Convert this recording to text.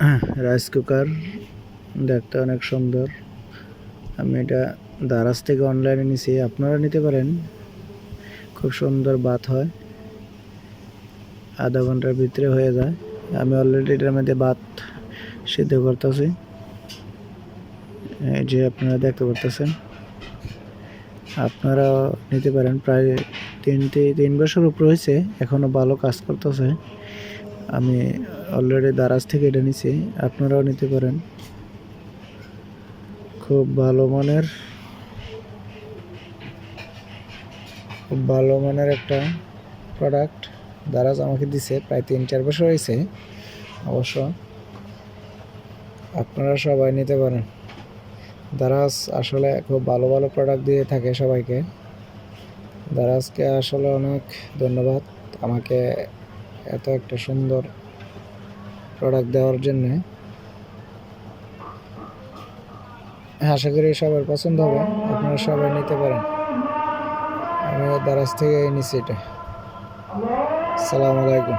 Rice cooker দেখতে অনেক সুন্দর। আমি এটা দারাজ থেকে অনলাইনে নিছি, আপনারা নিতে পারেন। খুব সুন্দর ভাত হয়, আধা ঘন্টার ভিতরে হয়ে যায়। আমি অলরেডি এটার মধ্যে ভাত সিদ্ধ করতেছি, এই যে আপনারা দেখতে পারতেছেন। আপনারাও নিতে পারেন। প্রায় 3 বছর উপর হয়েছে, এখনো ভালো কাজ করতেছে। আমি অলরেডি দারাজ থেকে এটা নিছি, আপনারাও নিতে পারেন। খুব ভালো মানের একটা প্রোডাক্ট দারাজ আমাকে দিছে। প্রায় 3-4 বছর হয়েছে অবশ্য। আপনারা সবাই নিতে পারেন। দারাজ আসলে খুব ভালো প্রোডাক্ট দিয়ে থাকে সবাইকে। দারাজকে আসলে অনেক ধন্যবাদ আমাকে এত একটা সুন্দর প্রোডাক্ট দেওয়ার জন্য। আশা করি সবার পছন্দ হবে, আপনারা সবাই নিতে পারেন। আমি দারাজ থেকে নিচ্ছি এটা। আসসালামু আলাইকুম।